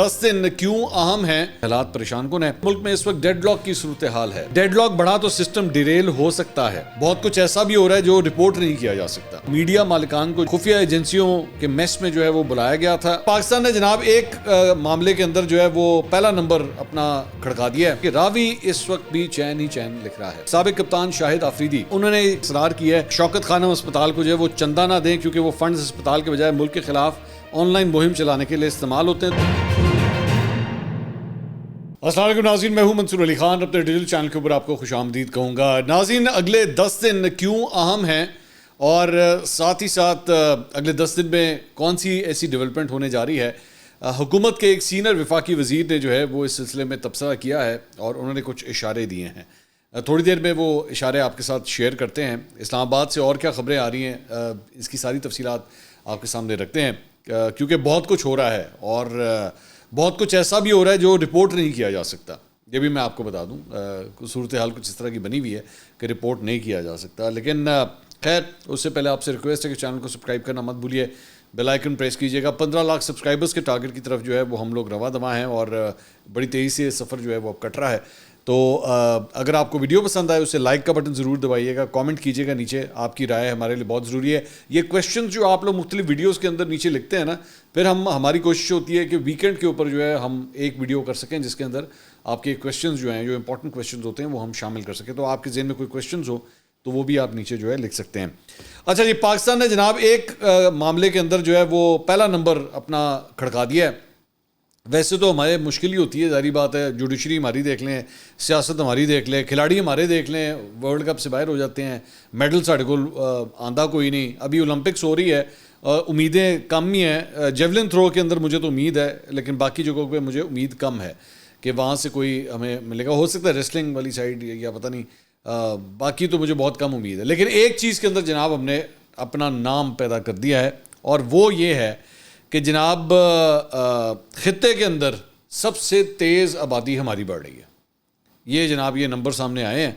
10 دن کیوں اہم ہیں؟ حالات پریشان کن ہیں۔ ملک میں اس وقت ڈیڈ لاک کی صورتحال ہے۔ ڈیڈ لاک بڑھا تو سسٹم ڈیریل ہو سکتا ہے۔ بہت کچھ ایسا بھی ہو رہا ہے جو رپورٹ نہیں کیا جا سکتا۔ میڈیا مالکان کو خفیہ ایجنسیوں کے میس میں جو ہے وہ بلایا گیا تھا۔ پاکستان نے جناب ایک معاملے کے اندر جو ہے وہ پہلا نمبر اپنا کھڑکا دیا ہے کہ راوی اس وقت بھی چین ہی چین لکھ رہا ہے۔ سابق کپتان شاہد آفریدی انہوں نے اصرار کیا ہے شوکت خانم اسپتال کو جو ہے وہ چندہ نہ دیں کیونکہ وہ فنڈز اسپتال کے بجائے ملک کے خلاف آن لائن مہم چلانے کے لیے استعمال ہوتے ہیں۔ السلام علیکم ناظرین، میں ہوں منصور علی خان، اپنے ڈیجیٹل چینل کے اوپر آپ کو خوش آمدید کہوں گا۔ ناظرین، اگلے 10 دن کیوں اہم ہیں اور ساتھ ہی ساتھ اگلے 10 دن میں کون سی ایسی ڈیولپمنٹ ہونے جا رہی ہے؟ حکومت کے ایک سینئر وفاقی وزیر نے جو ہے وہ اس سلسلے میں تبصرہ کیا ہے اور انہوں نے کچھ اشارے دیے ہیں۔ تھوڑی دیر میں وہ اشارے آپ کے ساتھ شیئر کرتے ہیں۔ اسلام آباد سے اور کیا خبریں آ رہی ہیں اس کی ساری تفصیلات آپ کے سامنے رکھتے ہیں، کیونکہ بہت کچھ ہو رہا ہے اور بہت کچھ ایسا بھی ہو رہا ہے جو رپورٹ نہیں کیا جا سکتا۔ یہ بھی میں آپ کو بتا دوں، صورتحال کچھ اس طرح کی بنی ہوئی ہے کہ رپورٹ نہیں کیا جا سکتا۔ لیکن خیر، اس سے پہلے آپ سے ریکویسٹ ہے کہ چینل کو سبسکرائب کرنا مت بھولیے، بیل آئیکن پریس کیجیے گا۔ 15 لاکھ سبسکرائبرز کے ٹارگٹ کی طرف جو ہے وہ ہم لوگ رواں دواں ہیں اور بڑی تیزی سے سفر جو ہے وہ اب کٹ رہا ہے۔ تو اگر آپ کو ویڈیو پسند آئے اسے لائک کا بٹن ضرور دبائیے گا، کامنٹ کیجیے گا نیچے، آپ کی رائے ہمارے لیے بہت ضروری ہے۔ یہ کویشچنز جو آپ لوگ مختلف ویڈیوز کے اندر نیچے لکھتے ہیں نا، پھر ہماری کوشش ہوتی ہے کہ ویکینڈ کے اوپر جو ہے ہم ایک ویڈیو کر سکیں جس کے اندر آپ کے کویشچنز جو ہیں، جو امپورٹنٹ کویشچنز ہوتے ہیں وہ ہم شامل کر سکیں۔ تو آپ کے ذہن میں کوئی کویشچنز ہو تو وہ بھی آپ نیچے جو ہے لکھ سکتے ہیں۔ اچھا جی، پاکستان نے جناب ایک معاملے کے اندر جو ہے وہ پہلا نمبر اپنا کھڑکا دیا ہے۔ ویسے تو ہمارے مشکل ہی ہوتی ہے، ظاہری بات ہے، جوڈیشری ہماری دیکھ لیں، سیاست ہماری دیکھ لیں، کھلاڑی ہمارے دیکھ لیں، ورلڈ کپ سے باہر ہو جاتے ہیں، میڈل ساڑھے کو آندہ کوئی نہیں۔ ابھی اولمپکس ہو رہی ہے، امیدیں کم ہی ہیں۔ جیولن تھرو کے اندر مجھے تو امید ہے، لیکن باقی جگہوں پہ مجھے امید کم ہے کہ وہاں سے کوئی ہمیں ملے گا۔ ہو سکتا ہے ریسلنگ والی سائڈ یا پتہ نہیں، باقی تو مجھے بہت کم امید ہے۔ لیکن ایک چیز کے اندر جناب ہم نے اپنا نام پیدا کر دیا ہے اور وہ یہ ہے کہ جناب خطے کے اندر سب سے تیز آبادی ہماری بڑھ رہی ہے۔ یہ جناب یہ نمبر سامنے آئے ہیں،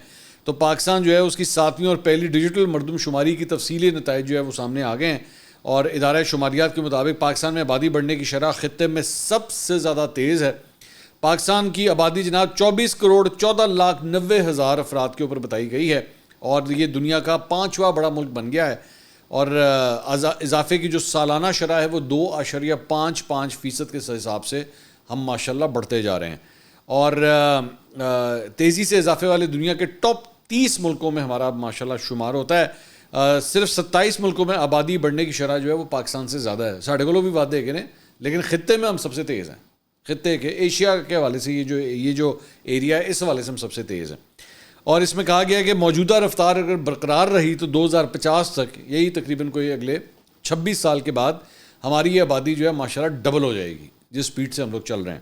تو پاکستان جو ہے اس کی 7ویں اور پہلی ڈیجیٹل مردم شماری کی تفصیلی نتائج جو ہے وہ سامنے آ گئے ہیں، اور ادارہ شماریات کے مطابق پاکستان میں آبادی بڑھنے کی شرح خطے میں سب سے زیادہ تیز ہے۔ پاکستان کی آبادی جناب 24,14,90,000 افراد کے اوپر بتائی گئی ہے اور یہ دنیا کا 5واں بڑا ملک بن گیا ہے، اور اضافے کی جو سالانہ شرح ہے وہ 2.55% کے حساب سے ہم ماشاءاللہ بڑھتے جا رہے ہیں، اور تیزی سے اضافے والے دنیا کے ٹاپ 30 ملکوں میں ہمارا ماشاءاللہ شمار ہوتا ہے۔ صرف 27 ملکوں میں آبادی بڑھنے کی شرح جو ہے وہ پاکستان سے زیادہ ہے۔ ساڑھے کو بھی بات دے گئے، لیکن خطے میں ہم سب سے تیز ہیں۔ خطے کے ایشیا کے حوالے سے یہ جو ایریا ہے اس حوالے سے ہم سب سے تیز ہیں، اور اس میں کہا گیا ہے کہ موجودہ رفتار اگر برقرار رہی تو 2050 تک، یہی تقریباً کوئی اگلے 26 سال کے بعد، ہماری یہ آبادی جو ہے ماشاءاللہ ڈبل ہو جائے گی جس سپیڈ سے ہم لوگ چل رہے ہیں۔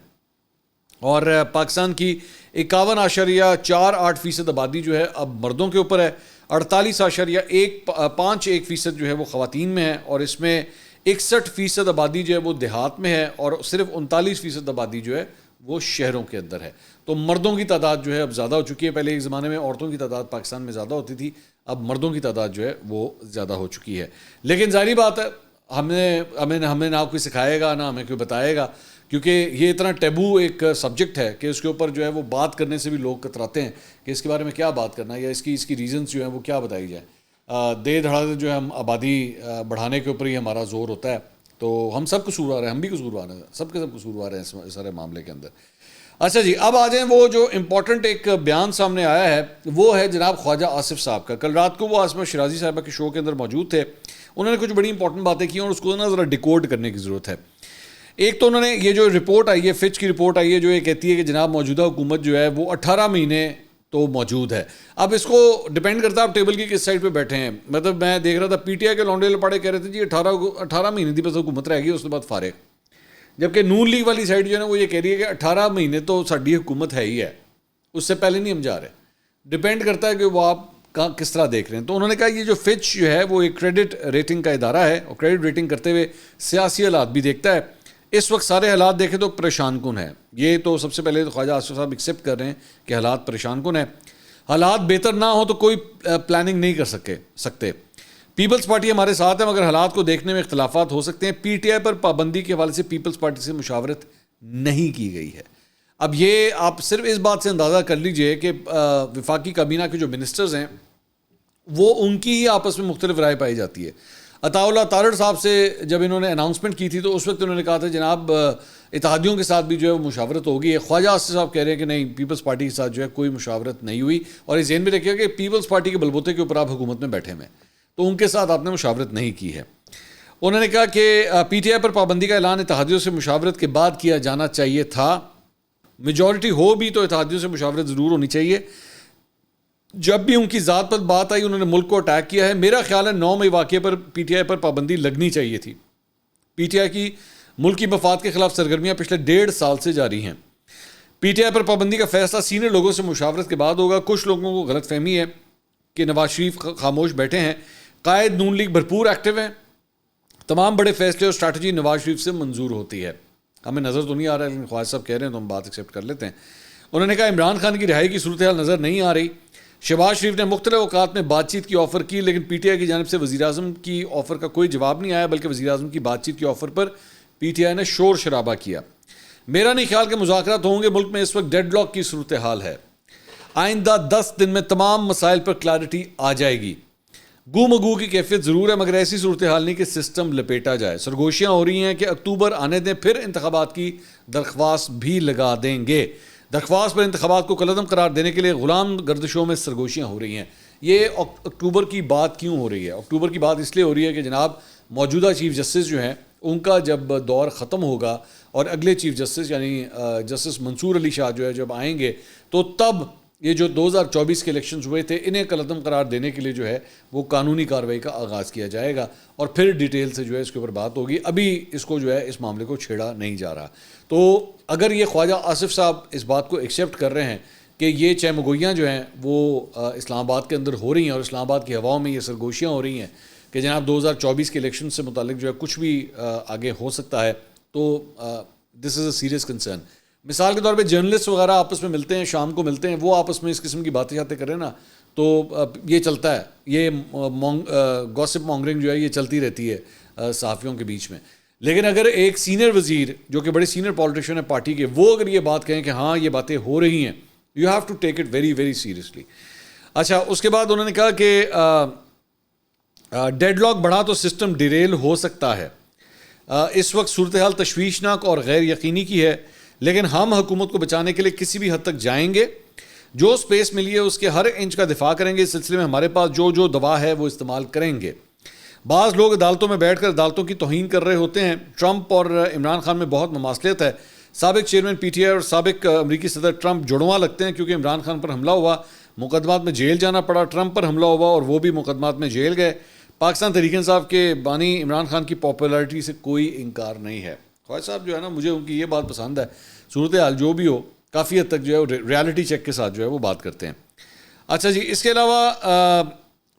اور پاکستان کی 51.48% آبادی جو ہے اب مردوں کے اوپر ہے، 48.51% جو ہے وہ خواتین میں ہے، اور اس میں 61% آبادی جو ہے وہ دیہات میں ہے، اور صرف 39% آبادی جو ہے وہ شہروں کے اندر ہے۔ تو مردوں کی تعداد جو ہے اب زیادہ ہو چکی ہے۔ پہلے ایک زمانے میں عورتوں کی تعداد پاکستان میں زیادہ ہوتی تھی، اب مردوں کی تعداد جو ہے وہ زیادہ ہو چکی ہے۔ لیکن ظاہری بات ہے، ہمیں نہ کوئی سکھائے گا نہ ہمیں کوئی بتائے گا، کیونکہ یہ اتنا ٹیبو ایک سبجیکٹ ہے کہ اس کے اوپر جو ہے وہ بات کرنے سے بھی لوگ کتراتے ہیں کہ اس کے بارے میں کیا بات کرنا ہے، یا اس کی ریزنز جو ہیں وہ کیا بتائی جائے۔ دے دھڑا جو ہے ہم آبادی بڑھانے کے اوپر ہی ہمارا زور ہوتا ہے، تو ہم سب قصوروار ہیں، ہم بھی قصوروار ہیں، سب کے سب قصوروار ہیں اس سارے معاملے کے اندر۔ اچھا جی، اب آ جائیں وہ جو امپورٹنٹ ایک بیان سامنے آیا ہے، وہ ہے جناب خواجہ آصف صاحب کا۔ کل رات کو وہ عاصمہ شیرازی صاحبہ کے شو کے اندر موجود تھے، انہوں نے کچھ بڑی امپورٹنٹ باتیں کی اور اس کو نا ذرا ڈیکوڈ کرنے کی ضرورت ہے۔ ایک تو انہوں نے یہ جو رپورٹ آئی ہے، فچ کی رپورٹ آئی ہے، جو یہ کہتی ہے کہ جناب موجودہ حکومت جو ہے وہ 18 مہینے تو موجود ہے۔ اب اس کو ڈیپینڈ کرتا ہے آپ ٹیبل کی کس سائڈ پہ بیٹھے ہیں۔ مطلب میں دیکھ رہا تھا پی ٹی آئی کے لونڈے لپاڑے کہہ رہے تھے جی 18 مہینے کی بس حکومت رہ گئی، اس کے بعد فارغ، جبکہ نون لیگ والی سائڈ جو ہے نا وہ یہ کہہ رہی ہے کہ 18 مہینے تو ساری حکومت ہے ہی ہے، اس سے پہلے نہیں ہم جا رہے۔ ڈیپینڈ کرتا ہے کہ وہ آپ کس طرح دیکھ رہے ہیں۔ تو انہوں نے کہا یہ جو فچ جو ہے وہ ایک کریڈٹ ریٹنگ کا ادارہ ہے، اور کریڈٹ ریٹنگ کرتے ہوئے سیاسی حالات بھی دیکھتا ہے۔ اس وقت سارے حالات دیکھیں تو پریشان کن ہے۔ یہ تو سب سے پہلے خواجہ آصف صاحب ایکسیپٹ کر رہے ہیں کہ حالات پریشان کن ہیں۔ حالات بہتر نہ ہوں تو کوئی پلاننگ نہیں کر سکتے۔ پیپلز پارٹی ہمارے ساتھ ہے، مگر حالات کو دیکھنے میں اختلافات ہو سکتے ہیں۔ پی ٹی آئی پر پابندی کے حوالے سے پیپلز پارٹی سے مشاورت نہیں کی گئی ہے. اب یہ آپ صرف اس بات سے اندازہ کر لیجئے کہ وفاقی کابینہ کے جو منسٹرز ہیں وہ ان کی ہی آپس میں مختلف رائے پائی جاتی ہے. عطا اللہ تارڑ صاحب سے جب انہوں نے اناؤنسمنٹ کی تھی تو اس وقت انہوں نے کہا تھا جناب اتحادیوں کے ساتھ بھی جو ہے وہ مشاورت ہوگی. خواجہ آصف صاحب کہہ رہے ہیں کہ نہیں, پیپلز پارٹی کے ساتھ جو ہے کوئی مشاورت نہیں ہوئی, اور یہ ذہن میں رکھیے کہ پیپلز پارٹی کے بلبوتے کے اوپر آپ حکومت میں بیٹھے ہوئے, تو ان کے ساتھ آپ نے مشاورت نہیں کی ہے. انہوں نے کہا کہ پی ٹی آئی پر پابندی کا اعلان اتحادیوں سے مشاورت کے بعد کیا جانا چاہیے تھا. میجورٹی ہو بھی تو اتحادیوں سے مشاورت ضرور ہونی چاہیے. جب بھی ان کی ذات پر بات آئی انہوں نے ملک کو اٹیک کیا ہے. میرا خیال ہے 9 مئی واقعے پر پی ٹی آئی پر پابندی لگنی چاہیے تھی. پی ٹی آئی کی ملکی مفاد کے خلاف سرگرمیاں پچھلے 1.5 سال سے جاری ہیں. پی ٹی آئی پر پابندی کا فیصلہ سینئر لوگوں سے مشاورت کے بعد ہوگا. کچھ لوگوں کو غلط فہمی ہے کہ نواز شریف خاموش بیٹھے ہیں. قائد نون لیگ بھرپور ایکٹیو ہیں. تمام بڑے فیصلے اور اسٹریٹجی نواز شریف سے منظور ہوتی ہے. ہمیں نظر تو نہیں آ رہا ہے لیکن خواجہ صاحب کہہ رہے ہیں تو ہم بات ایکسیپٹ کر لیتے ہیں. انہوں نے کہا عمران خان کی رہائی کی صورتحال نظر نہیں آ رہی. شہباز شریف نے مختلف اوقات میں بات چیت کی آفر کی لیکن پی ٹی آئی کی جانب سے وزیر اعظم کی آفر کا کوئی جواب نہیں آیا, بلکہ وزیر اعظم کی بات چیت کی offer per P T I نے شور شرابہ کیا. میرا نہیں خیال کہ مذاکرات ہوں گے. ملک میں اس وقت ڈیڈ لاک کی صورتحال ہے. آئندہ 10 دن میں تمام مسائل پر کلیئرٹی آ جائے گی. گو مگو کی کیفیت ضرور ہے مگر ایسی صورتحال نہیں کہ سسٹم لپیٹا جائے. سرگوشیاں ہو رہی ہیں کہ اکتوبر آنے دیں پھر انتخابات کی درخواست بھی لگا دیں گے. درخواست پر انتخابات کو کالعدم قرار دینے کے لیے غلام گردشوں میں سرگوشیاں ہو رہی ہیں. یہ اکتوبر کی بات کیوں ہو رہی ہے؟ اکتوبر کی بات اس لیے ہو رہی ہے کہ جناب موجودہ چیف جسٹس جو ہیں ان کا جب دور ختم ہوگا اور اگلے چیف جسٹس یعنی جسٹس منصور علی شاہ جو ہے جب آئیں گے تو تب یہ جو 2024 کے الیکشنز ہوئے تھے انہیں کالعدم قرار دینے کے لیے جو ہے وہ قانونی کارروائی کا آغاز کیا جائے گا اور پھر ڈیٹیل سے جو ہے اس کے اوپر بات ہوگی. ابھی اس کو جو ہے اس معاملے کو چھیڑا نہیں جا رہا. تو اگر یہ خواجہ آصف صاحب اس بات کو ایکسیپٹ کر رہے ہیں کہ یہ چہمگوئیاں جو ہیں وہ اسلام آباد کے اندر ہو رہی ہیں اور اسلام آباد کی ہواؤں میں یہ سرگوشیاں ہو رہی ہیں کہ جناب 2024 کے الیکشن سے متعلق جو ہے کچھ بھی آگے ہو سکتا ہے, تو دس از اے سیریس کنسرن. مثال کے طور پہ جرنلسٹ وغیرہ آپس میں ملتے ہیں, شام کو ملتے ہیں, وہ آپس میں اس قسم کی باتیں شاتیں کریں نا تو یہ چلتا ہے. یہ گوسپ مانگرنگ جو ہے یہ چلتی رہتی ہے صحافیوں کے بیچ میں. لیکن اگر ایک سینئر وزیر جو کہ بڑے سینئر پولیٹیشین ہیں پارٹی کے, وہ اگر یہ بات کہیں کہ ہاں یہ باتیں ہو رہی ہیں, you have to take it very very seriously. اچھا, اس کے بعد انہوں نے کہا کہ ڈیڈ لاک بڑھا تو سسٹم ڈیریل ہو سکتا ہے. اس وقت صورتحال تشویشناک اور غیر یقینی کی ہے لیکن ہم حکومت کو بچانے کے لیے کسی بھی حد تک جائیں گے. جو سپیس ملی ہے اس کے ہر انچ کا دفاع کریں گے. اس سلسلے میں ہمارے پاس جو دوا ہے وہ استعمال کریں گے. بعض لوگ عدالتوں میں بیٹھ کر عدالتوں کی توہین کر رہے ہوتے ہیں. ٹرمپ اور عمران خان میں بہت مماثلت ہے. سابق چیئرمین پی ٹی آئی اور سابق امریکی صدر ٹرمپ جڑواں لگتے ہیں کیونکہ عمران خان پر حملہ ہوا, مقدمات میں جیل جانا پڑا. ٹرمپ پر حملہ ہوا اور وہ بھی مقدمات میں جیل گئے. پاکستان تحریک انصاف کے بانی عمران خان کی پاپولیرٹی سے کوئی انکار نہیں ہے. خواجہ صاحب جو ہے نا, مجھے ان کی یہ بات پسند ہے, صورتحال جو بھی ہو کافی حد تک جو ہے وہ ریالٹی چیک کے ساتھ جو ہے وہ بات کرتے ہیں. اچھا جی, اس کے علاوہ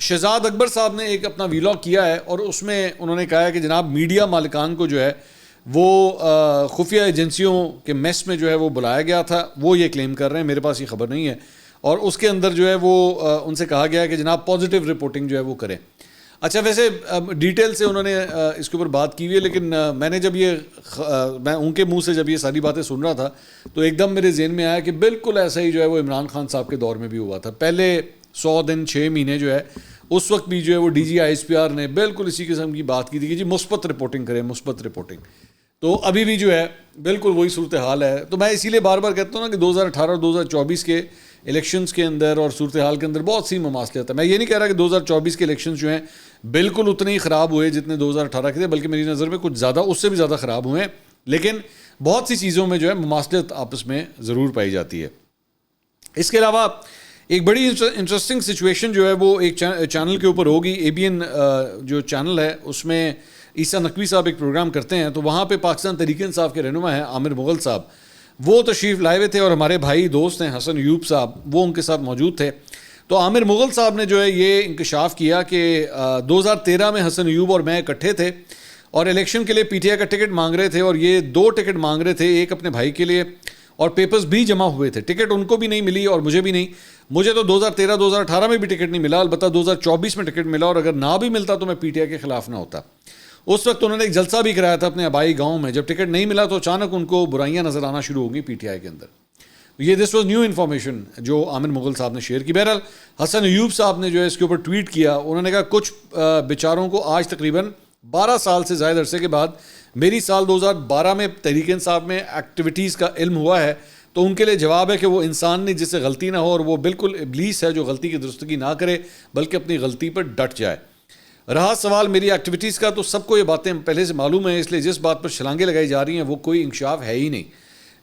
شہزاد اکبر صاحب نے ایک اپنا ویلاگ کیا ہے اور اس میں انہوں نے کہا ہے کہ جناب میڈیا مالکان کو جو ہے وہ خفیہ ایجنسیوں کے میس میں جو ہے وہ بلایا گیا تھا. وہ یہ کلیم کر رہے ہیں, میرے پاس یہ خبر نہیں ہے. اور اس کے اندر جو ہے وہ ان سے کہا گیا ہے کہ جناب پازیٹیو رپورٹنگ جو ہے وہ کریں. اچھا, ویسے ڈیٹیل سے انہوں نے اس کے اوپر بات کی ہوئی ہے لیکن میں نے جب میں ان کے منہ سے جب یہ ساری باتیں سن رہا تھا تو ایک دم میرے ذہن میں آیا کہ بالکل ایسا ہی جو ہے وہ عمران خان صاحب کے دور میں بھی ہوا تھا. پہلے 100 دن 6 مہینے جو ہے اس وقت بھی جو ہے وہ D G I S P R نے بالکل اسی قسم کی بات کی تھی کہ جی مثبت رپورٹنگ کریں, مثبت رپورٹنگ. تو ابھی بھی جو ہے بالکل وہی صورتحال ہے. تو میں اسی لیے بار بار کہتا ہوں نا کہ 2018 اور 2024 کے الیکشنز کے اندر اور صورتحال کے اندر بہت سی مماثلت ہے. میں یہ نہیں کہہ رہا کہ 2024 کے الیکشنز جو ہیں بالکل اتنے ہی خراب ہوئے جتنے 2018 کے تھے, بلکہ میری نظر میں کچھ زیادہ اس سے بھی زیادہ خراب ہوئے ہیں. لیکن بہت سی چیزوں میں جو ہے مماثلت آپس میں ضرور پائی جاتی ہے. اس کے علاوہ ایک بڑی انٹرسٹنگ سچویشن جو ہے وہ ایک چینل کے اوپر ہوگی. اے بی این جو چینل ہے اس میں عیسیٰ نقوی صاحب ایک پروگرام کرتے ہیں, تو وہاں پہ پاکستان تحریک انصاف کے رہنما ہیں عامر مغل صاحب, وہ تشریف لائے ہوئے تھے اور ہمارے بھائی دوست ہیں حسن ایوب صاحب وہ ان کے ساتھ موجود تھے. تو عامر مغل صاحب نے جو ہے یہ انکشاف کیا کہ 2013 میں حسن ایوب اور میں اکٹھے تھے اور الیکشن کے لیے پی ٹی آئی کا ٹکٹ مانگ رہے تھے اور یہ 2 ٹکٹ مانگ رہے تھے, ایک اپنے بھائی کے لیے اور پیپرز بھی جمع ہوئے تھے. ٹکٹ ان کو بھی نہیں ملی اور مجھے بھی نہیں. مجھے تو 2013-2018 میں بھی ٹکٹ نہیں ملا, البتہ 2024 میں ٹکٹ ملا اور اگر نہ بھی ملتا تو میں پی ٹی آئی کے خلاف نہ ہوتا. اس وقت انہوں نے ایک جلسہ بھی کرایا تھا اپنے آبائی گاؤں میں. جب ٹکٹ نہیں ملا تو اچانک ان کو برائیاں نظر آنا شروع ہو گئی پی ٹی آئی کے اندر. یہ دس واز نیو انفارمیشن جو عامر مغل صاحب نے شیئر کی. بہرحال حسن ایوب صاحب نے جو ہے اس کے اوپر ٹویٹ کیا. انہوں نے کہا کچھ بیچاروں کو آج تقریباً 12 سال سے زائد عرصے کے بعد میری سال 2012 میں تحریک انصاف میں ایکٹیویٹیز کا علم ہوا ہے, تو ان کے لیے جواب ہے کہ وہ انسان نہیں جس سے غلطی نہ ہو, اور وہ بالکل ابلیس ہے جو غلطی کی درستگی نہ کرے بلکہ اپنی غلطی پر ڈٹ جائے. رہا سوال میری ایکٹیویٹیز کا, تو سب کو یہ باتیں پہلے سے معلوم ہیں, اس لیے جس بات پر چھلانگیں لگائی جا رہی ہیں وہ کوئی انکشاف ہے ہی نہیں.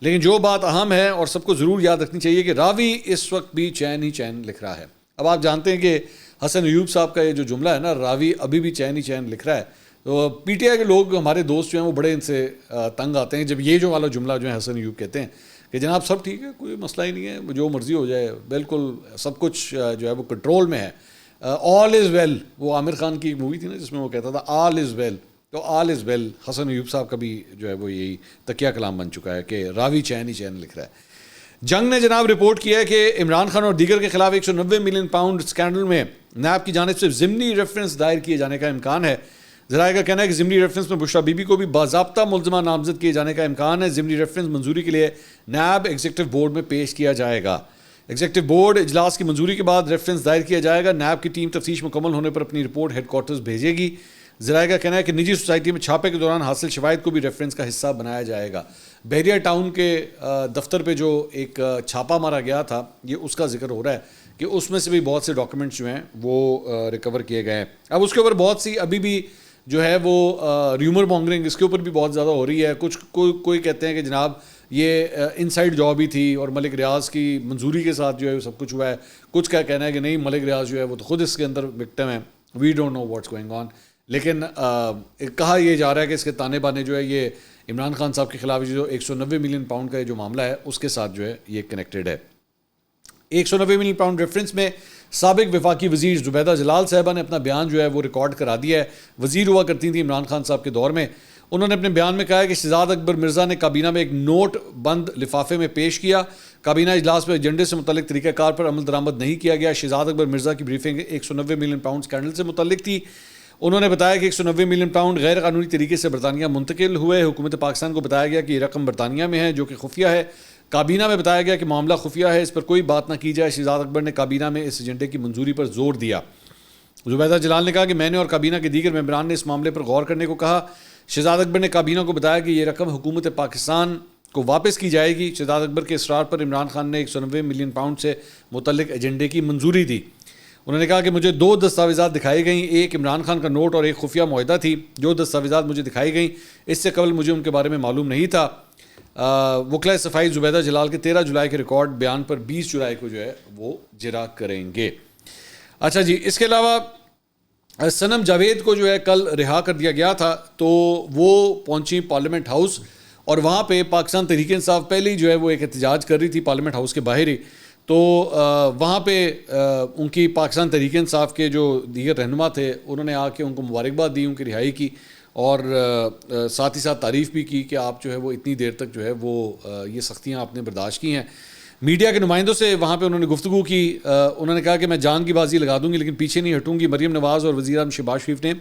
لیکن جو بات اہم ہے اور سب کو ضرور یاد رکھنی چاہیے کہ راوی اس وقت بھی چین ہی چین لکھ رہا ہے. اب آپ جانتے ہیں کہ حسن ایوب صاحب کا یہ جو جملہ ہے نا, راوی ابھی بھی چین ہی چین لکھ رہا ہے. تو پی ٹی آئی کے لوگ ہمارے دوست جو ہیں وہ بڑے ان سے تنگ آتے ہیں جب یہ جو والا جملہ جو ہے حسن ایوب کہتے ہیں کہ جناب سب ٹھیک ہے, کوئی مسئلہ ہی نہیں ہے, جو مرضی ہو جائے, بالکل سب کچھ جو ہے وہ کنٹرول میں ہے, آل از ویل. وہ عامر خان کی ایک مووی تھی نا جس میں وہ کہتا تھا آل از ویل, تو آل از ویل حسن ایوب صاحب کا بھی جو ہے وہ یہی تکیہ کلام بن چکا ہے کہ راوی چین ہی چین لکھ رہا ہے. جنگ نے جناب رپورٹ کیا ہے کہ عمران خان اور دیگر کے خلاف 190 ملین پاؤنڈ اسکینڈل میں نیب کی جانب سے ضمنی ریفرنس دائر کیے جانے کا امکان ہے. ذرائع کا کہنا ہے کہ ضمنی ریفرنس میں بشرا بی بی کو بھی باضابطہ ملزمہ نامزد کیے جانے کا امکان ہے. ضمنی ریفرنس منظوری کے لیے نیب ایگزیکٹو بورڈ میں پیش کیا جائے گا. ایگزیکٹو بورڈ اجلاس کی منظوری کے بعد ریفرنس دائر کیا جائے گا. نیب کی ٹیم تفتیش مکمل ہونے پر اپنی رپورٹ ہیڈ کوارٹرز بھیجے گی. ذرائع کا کہنا ہے کہ نجی سوسائٹی میں چھاپے کے دوران حاصل شواہد کو بھی ریفرنس کا حصہ بنایا جائے گا. بحریہ ٹاؤن کے دفتر پہ جو ایک چھاپا مارا گیا تھا, یہ اس کا ذکر ہو رہا ہے کہ اس میں سے بھی بہت سے ڈاکومنٹس جو ہیں وہ ریکور کیے گئے ہیں. اب اس کے اوپر بہت سی ابھی بھی جو ہے وہ ریومر مانگرنگ اس کے اوپر بھی بہت زیادہ ہو رہی ہے. کچھ کوئی کہتے ہیں کہ جناب یہ انسائیڈ جاب ہی تھی اور ملک ریاض کی منظوری کے ساتھ جو ہے سب کچھ ہوا ہے. کچھ کا کہنا ہے کہ نہیں, ملک ریاض جو ہے وہ تو خود اس کے اندر وکٹم ہے, we don't know what's going on. لیکن کہا یہ جا رہا ہے کہ اس کے تانے بانے جو ہے یہ عمران خان صاحب کے خلاف جو 190 ملین پاؤنڈ کا جو معاملہ ہے اس کے ساتھ جو ہے یہ کنیکٹڈ ہے. 190 ملین پاؤنڈ ریفرنس میں سابق وفاقی وزیر زبیدہ جلال صاحبہ نے اپنا بیان جو ہے وہ ریکارڈ کرا دیا ہے. وزیر ہوا کرتی تھیں عمران خان صاحب کے دور میں. انہوں نے اپنے بیان میں کہا ہے کہ شہزاد اکبر مرزا نے کابینہ میں ایک نوٹ بند لفافے میں پیش کیا. کابینہ اجلاس میں ایجنڈے سے متعلق طریقہ کار پر عمل درآمد نہیں کیا گیا. شہزاد اکبر مرزا کی بریفنگ 190 ملین پاؤنڈ اسکینڈل سے متعلق تھی. انہوں نے بتایا کہ 190 ملین پاؤنڈ غیر قانونی طریقے سے برطانیہ منتقل ہوئے. حکومت پاکستان کو بتایا گیا کہ یہ رقم برطانیہ میں ہے جو کہ خفیہ ہے. کابینہ میں بتایا گیا کہ معاملہ خفیہ ہے, اس پر کوئی بات نہ کی جائے. شہزاد اکبر نے کابینہ میں اس ایجنڈے کی منظوری پر زور دیا. زبیدہ جلال نے کہا کہ میں نے اور کابینہ کے دیگر ممبران نے اس معاملے پر غور کرنے کو کہا. شہزاد اکبر نے کابینہ کو بتایا کہ یہ رقم حکومت پاکستان کو واپس کی جائے گی. شہزاد اکبر کے اصرار پر عمران خان نے 190 ملین پاؤنڈ سے متعلق ایجنڈے کی منظوری دی. انہوں نے کہا کہ مجھے 2 دستاویزات دکھائی گئیں, ایک عمران خان کا نوٹ اور ایک خفیہ معاہدہ تھی. جو دستاویزات مجھے دکھائی گئیں اس سے قبل مجھے ان کے بارے میں معلوم نہیں تھا. وکلائے صفائی زبیدہ جلال کے 13 جولائی کے ریکارڈ بیان پر 20 جولائی کو جو ہے وہ جرا کریں گے. اچھا جی, اس کے علاوہ صنم جاوید کو جو ہے کل رہا کر دیا گیا تھا, تو وہ پہنچی پارلیمنٹ ہاؤس اور وہاں پہ پاکستان تحریک انصاف پہلے ہی جو ہے وہ ایک احتجاج کر رہی تھی پارلیمنٹ ہاؤس کے باہر ہی. تو وہاں پہ ان کی پاکستان تحریک انصاف کے جو دیگر رہنما تھے انہوں نے آ کے ان کو مبارکباد دی ان کی رہائی کی, اور ساتھ ہی ساتھ تعریف بھی کی کہ آپ جو ہے وہ اتنی دیر تک جو ہے وہ یہ سختیاں آپ نے برداشت کی ہیں. میڈیا کے نمائندوں سے وہاں پہ انہوں نے گفتگو کی. انہوں نے کہا کہ میں جان کی بازی لگا دوں گی لیکن پیچھے نہیں ہٹوں گی. مریم نواز اور وزیر اعظم شہباز شریف نے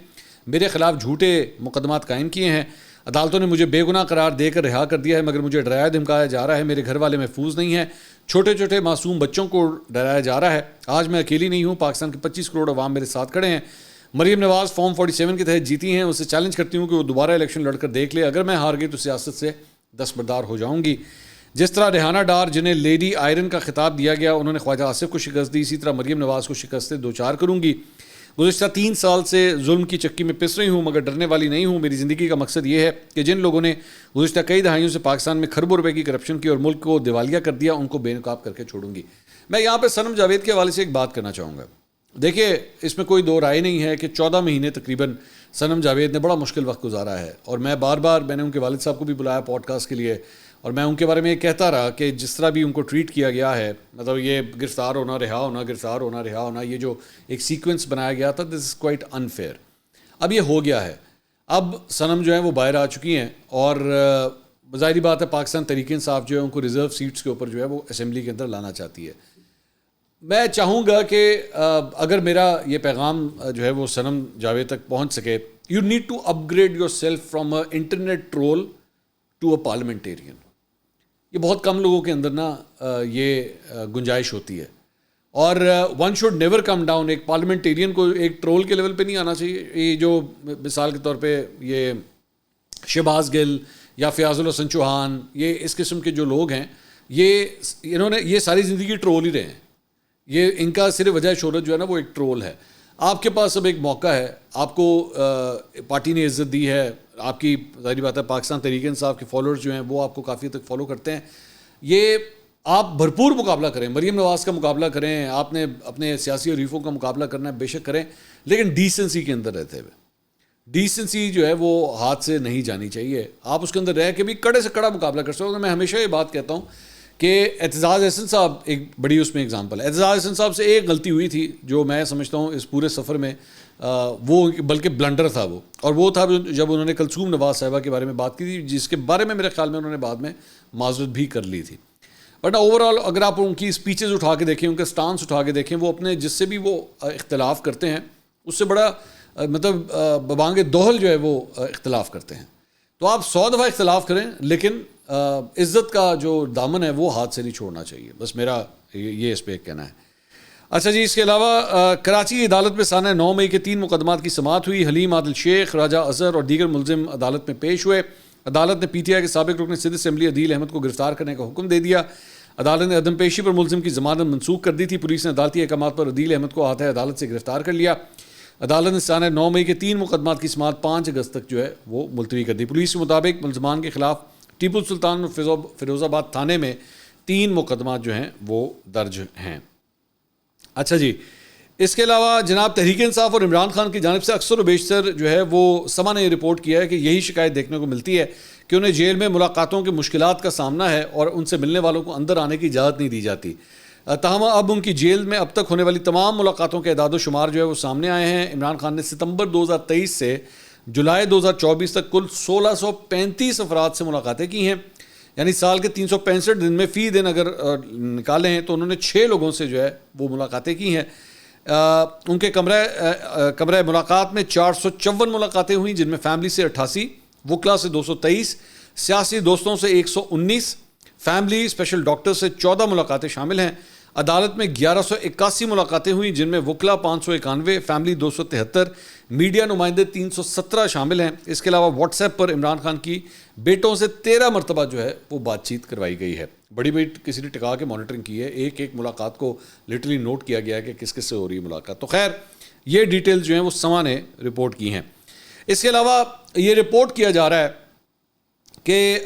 میرے خلاف جھوٹے مقدمات قائم کیے ہیں. عدالتوں نے مجھے بے گناہ قرار دے کر رہا کر دیا ہے, مگر مجھے ڈرایا دھمکایا جا رہا ہے. میرے گھر والے محفوظ نہیں ہیں, چھوٹے چھوٹے معصوم بچوں کو ڈرایا جا رہا ہے. آج میں اکیلی نہیں ہوں, پاکستان کے 25 کروڑ عوام میرے ساتھ کھڑے ہیں. مریم نواز فارم 47 کے تحت جیتی ہیں. اسے چیلنج کرتی ہوں کہ وہ دوبارہ الیکشن لڑ کر دیکھ لے. اگر میں ہار گئی تو سیاست سے دستبردار ہو جاؤں گی. جس طرح ریحانہ ڈار جنہیں لیڈی آئرن کا خطاب دیا گیا انہوں نے خواجہ آصف کو شکست دی, اسی طرح مریم نواز کو شکستیں 2-4 کروں گی. گزشتہ 3 سال سے ظلم کی چکی میں پس رہی ہوں مگر ڈرنے والی نہیں ہوں. میری زندگی کا مقصد یہ ہے کہ جن لوگوں نے گزشتہ کئی دہائیوں سے پاکستان میں کھربوں روپے کی کرپشن کی اور ملک کو دیوالیہ کر دیا ان کو بے نقاب کر کے چھوڑوں گی. میں یہاں پہ صنم جاوید کے حوالے سے ایک بات کرنا چاہوں گا. دیکھیے, اس میں کوئی دو رائے نہیں ہے کہ 14 مہینے تقریباً صنم جاوید نے بڑا مشکل وقت گزارا ہے, اور میں بار بار میں نے ان کے والد صاحب کو بھی بلایا پوڈ کاسٹ کے لیے, اور میں ان کے بارے میں یہ کہتا رہا کہ جس طرح بھی ان کو ٹریٹ کیا گیا ہے, مطلب یہ گرفتار ہونا رہا ہونا, گرفتار ہونا رہا ہونا, یہ جو ایک سیکوینس بنایا گیا تھا, دس از کوائٹ انفیئر. اب یہ ہو گیا ہے. اب صنم جو ہیں وہ باہر آ چکی ہیں, اور ظاہری بات ہے پاکستان تحریک انصاف جو ہے ان کو ریزرو سیٹس کے اوپر جو ہے وہ اسمبلی کے اندر لانا چاہتی ہے. میں چاہوں گا کہ اگر میرا یہ پیغام جو ہے وہ صنم جاوید تک پہنچ سکے you need to upgrade yourself from a internet troll to a parliamentarian. یہ بہت کم لوگوں کے اندر نا یہ گنجائش ہوتی ہے. اور one should never come down. ایک پارلیمنٹیرین کو ایک ٹرول کے لیول پہ نہیں آنا چاہیے. یہ جو مثال کے طور پہ یہ شہباز گل یا فیاض الحسن چوہان، یہ اس قسم کے جو لوگ ہیں، انہوں نے یہ ساری زندگی ٹرول ہی رہے ہیں. یہ ان کا صرف وجہ شہرت جو ہے نا وہ ایک ٹرول ہے. آپ کے پاس اب ایک موقع ہے، آپ کو پارٹی نے عزت دی ہے، آپ کی ظاہری بات ہے پاکستان تحریک انصاف کے فالوورز جو ہیں وہ آپ کو کافی حد تک فالو کرتے ہیں. یہ آپ بھرپور مقابلہ کریں، مریم نواز کا مقابلہ کریں، آپ نے اپنے سیاسی حریفوں کا مقابلہ کرنا ہے بے شک کریں، لیکن ڈیسنسی کے اندر رہتے ہوئے. ڈیسنسی جو ہے وہ ہاتھ سے نہیں جانی چاہیے. آپ اس کے اندر رہ کے بھی کڑے سے کڑا مقابلہ کر سکتے ہو. میں ہمیشہ یہ بات کہتا ہوں کہ اعتزاز احسن صاحب ایک بڑی اس میں اگزامپل ہے. اعتزاز احسن صاحب سے ایک غلطی ہوئی تھی جو میں سمجھتا ہوں اس پورے سفر میں وہ بلکہ بلنڈر تھا وہ، اور وہ تھا جب انہوں نے کلثوم نواز صاحبہ کے بارے میں بات کی تھی، جس کے بارے میں میرے خیال میں انہوں نے بعد میں معذرت بھی کر لی تھی. بٹ اوور آل اگر آپ ان کی اسپیچز اٹھا کے دیکھیں، ان کا سٹانس اٹھا کے دیکھیں، وہ اپنے جس سے بھی وہ اختلاف کرتے ہیں اس سے بڑا مطلب ببانگ دوہل جو ہے وہ اختلاف کرتے ہیں. تو آپ 100 دفعہ اختلاف کریں لیکن عزت کا جو دامن ہے وہ ہاتھ سے نہیں چھوڑنا چاہیے. بس میرا یہ اس پہ ایک کہنا ہے. اچھا جی، اس کے علاوہ کراچی عدالت میں سانحہ 9 مئی کے 3 مقدمات کی سماعت ہوئی. حلیم عادل شیخ، راجہ اظہر اور دیگر ملزم عدالت میں پیش ہوئے. عدالت نے پی ٹی آئی کے سابق رکن صدر اسمبلی عدیل احمد کو گرفتار کرنے کا حکم دے دیا. عدالت نے عدم پیشی پر ملزم کی ضمانت منسوخ کر دی تھی. پولیس نے عدالتی احکامات پر عدیل احمد کو احاطہ عدالت سے گرفتار کر لیا. عدالت نے سانحہ 9 مئی کے 3 مقدمات کی سماعت 5 اگست تک جو ہے وہ ملتوی کر دی. پولیس کے مطابق ملزمان کے خلاف ٹیپو سلطان اور فیروز آباد تھانے میں 3 مقدمات جو ہیں وہ درج ہیں. اچھا جی، اس کے علاوہ جناب تحریک انصاف اور عمران خان کی جانب سے اکثر و بیشتر جو ہے وہ سما نے رپورٹ کیا ہے کہ یہی شکایت دیکھنے کو ملتی ہے کہ انہیں جیل میں ملاقاتوں کے مشکلات کا سامنا ہے اور ان سے ملنے والوں کو اندر آنے کی اجازت نہیں دی جاتی. تاہم اب ان کی جیل میں اب تک ہونے والی تمام ملاقاتوں کے اعداد و شمار جو ہے وہ سامنے آئے ہیں. عمران خان نے ستمبر 2023 سے جولائی 2024 تک کل 1635 افراد سے ملاقاتیں کی ہیں. یعنی سال کے 365 دن میں فی دن اگر نکالے ہیں تو انہوں نے 6 لوگوں سے جو ہے وہ ملاقاتیں کی ہیں. ان کے کمرہ ملاقات میں 454 ملاقاتیں ہوئیں، جن میں فیملی سے 88، وکلا سے 223، سیاسی دوستوں سے 119، فیملی اسپیشل ڈاکٹر سے 14 ملاقاتیں شامل ہیں. عدالت میں 1181 ملاقاتیں ہوئیں، جن میں وکلا 591، فیملی 273، میڈیا نمائندے 317 شامل ہیں. اس کے علاوہ واٹس ایپ پر عمران خان کی بیٹوں سے 13 مرتبہ جو ہے وہ بات چیت کروائی گئی ہے. بڑی کسی نے ٹکا کے مانیٹرنگ کی ہے، ایک ایک ملاقات کو لٹرلی نوٹ کیا گیا ہے کہ کس کس سے ہو رہی ہے ملاقات. تو خیر یہ ڈیٹیلز جو ہیں وہ سما نے رپورٹ کی ہیں. اس کے علاوہ یہ رپورٹ کیا جا رہا ہے کہ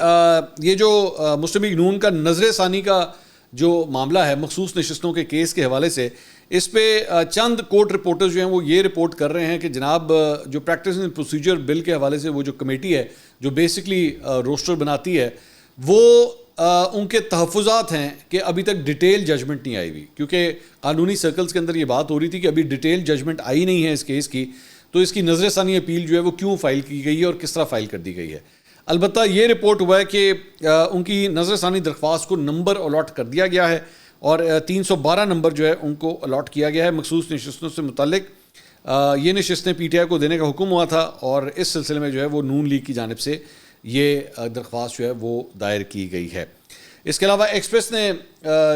یہ جو مسلم لیگ نون کا نظر ثانی کا جو معاملہ ہے مخصوص نشستوں کے کیس کے حوالے سے، اس پہ چند کورٹ رپورٹرز جو ہیں وہ یہ رپورٹ کر رہے ہیں کہ جناب جو پریکٹس اینڈ پروسیجر بل کے حوالے سے وہ جو کمیٹی ہے جو بیسکلی روسٹر بناتی ہے، وہ ان کے تحفظات ہیں کہ ابھی تک ڈیٹیل ججمنٹ نہیں آئی ہوئی. کیونکہ قانونی سرکلز کے اندر یہ بات ہو رہی تھی کہ ابھی ڈیٹیل ججمنٹ آئی نہیں ہے اس کیس کی، تو اس کی نظر ثانی اپیل جو ہے وہ کیوں فائل کی گئی ہے اور کس طرح فائل کر دی گئی ہے. البتہ یہ رپورٹ ہوا ہے کہ ان کی نظر ثانی درخواست کو نمبر الاٹ کر دیا گیا ہے اور 312 نمبر جو ہے ان کو الاٹ کیا گیا ہے. مخصوص نشستوں سے متعلق یہ نشستیں پی ٹی آئی کو دینے کا حکم ہوا تھا اور اس سلسلے میں جو ہے وہ نون لیگ کی جانب سے یہ درخواست جو ہے وہ دائر کی گئی ہے. اس کے علاوہ ایکسپریس نے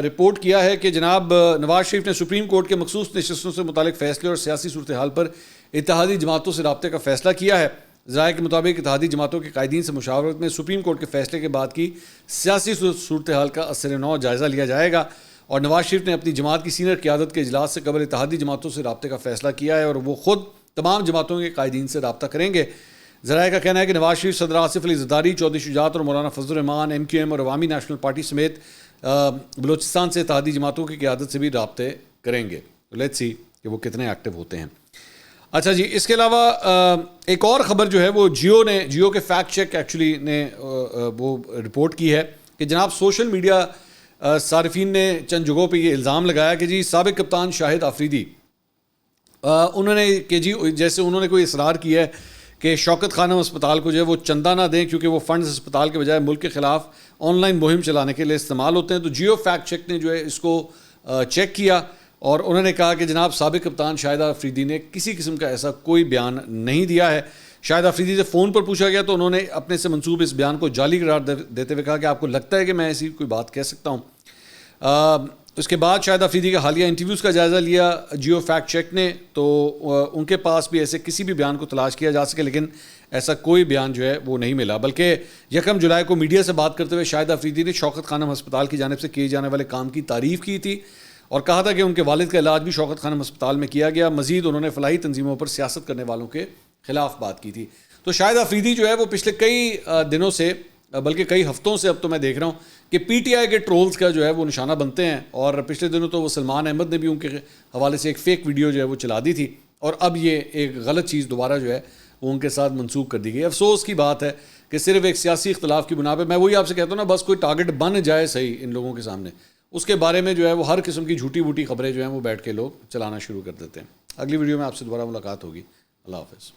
رپورٹ کیا ہے کہ جناب نواز شریف نے سپریم کورٹ کے مخصوص نشستوں سے متعلق فیصلے اور سیاسی صورتحال پر اتحادی جماعتوں سے رابطے کا فیصلہ کیا ہے. ذرائع کے مطابق اتحادی جماعتوں کے قائدین سے مشاورت میں سپریم کورٹ کے فیصلے کے بعد کی سیاسی صورتحال کا اثر نو جائزہ لیا جائے گا. اور نواز شریف نے اپنی جماعت کی سینئر قیادت کے اجلاس سے قبل اتحادی جماعتوں سے رابطے کا فیصلہ کیا ہے اور وہ خود تمام جماعتوں کے قائدین سے رابطہ کریں گے. ذرائع کا کہنا ہے کہ نواز شریف، صدر آصف علی زرداری، چودھری شجاعت اور مولانا فضل الرحمان ایم کیو ایم اور عوامی نیشنل پارٹی سمیت بلوچستان سے اتحادی جماعتوں کی قیادت سے بھی رابطے کریں گے. لیٹس سی کہ وہ کتنے ایکٹیو ہوتے ہیں. اچھا جی، اس کے علاوہ ایک اور خبر جو ہے وہ جیو کے فیکٹ چیک ایکچولی نے وہ رپورٹ کی ہے کہ جناب سوشل میڈیا صارفین نے چند جگہوں پہ یہ الزام لگایا کہ جی سابق کپتان شاہد آفریدی انہوں نے کہ جی جیسے انہوں نے کوئی اصرار کیا ہے کہ شوکت خانم اسپتال کو جو ہے وہ چندہ نہ دیں کیونکہ وہ فنڈز اسپتال کے بجائے ملک کے خلاف آن لائن مہم چلانے کے لیے استعمال ہوتے ہیں. تو جیو فیکٹ چیک نے جو ہے اس کو چیک کیا اور انہوں نے کہا کہ جناب سابق کپتان شاہد آفریدی نے کسی قسم کا ایسا کوئی بیان نہیں دیا ہے. شاہد آفریدی سے فون پر پوچھا گیا تو انہوں نے اپنے سے منسوب اس بیان کو جعلی قرار دیتے ہوئے کہا کہ آپ کو لگتا ہے کہ میں ایسی کوئی بات کہہ سکتا ہوں. اس کے بعد شاہد آفریدی کے حالیہ انٹرویوز کا جائزہ لیا جیو فیکٹ چیک نے, تو ان کے پاس بھی ایسے کسی بھی بیان کو تلاش کیا جا سکے, لیکن ایسا کوئی بیان جو ہے وہ نہیں ملا. بلکہ 1 جولائی کو میڈیا سے بات کرتے ہوئے شاہد آفریدی نے شوکت خانم ہسپتال کی جانب سے کیے جانے والے کام کی تعریف کی تھی اور کہا تھا کہ ان کے والد کا علاج بھی شوکت خانم ہسپتال میں کیا گیا. مزید انہوں نے فلاحی تنظیموں پر سیاست کرنے والوں کے خلاف بات کی تھی. تو شاہد آفریدی جو ہے وہ پچھلے کئی دنوں سے, بلکہ کئی ہفتوں سے اب تو میں دیکھ رہا ہوں کہ پی ٹی آئی کے ٹرولز کا جو ہے وہ نشانہ بنتے ہیں, اور پچھلے دنوں تو وہ سلمان احمد نے بھی ان کے حوالے سے ایک فیک ویڈیو جو ہے وہ چلا دی تھی, اور اب یہ ایک غلط چیز دوبارہ جو ہے وہ ان کے ساتھ منسوخ کر دی گئی. افسوس کی بات ہے کہ صرف ایک سیاسی اختلاف کی بنا پہ, میں وہی آپ سے کہتا ہوں نا, بس کوئی ٹارگٹ بن جائے صحیح ان لوگوں کے سامنے, اس کے بارے میں جو ہے وہ ہر قسم کی جھوٹی بوٹی خبریں جو ہیں وہ بیٹھ کے لوگ چلانا شروع کر دیتے ہیں. اگلی ویڈیو میں آپ سے دوبارہ ملاقات ہوگی. اللہ حافظ.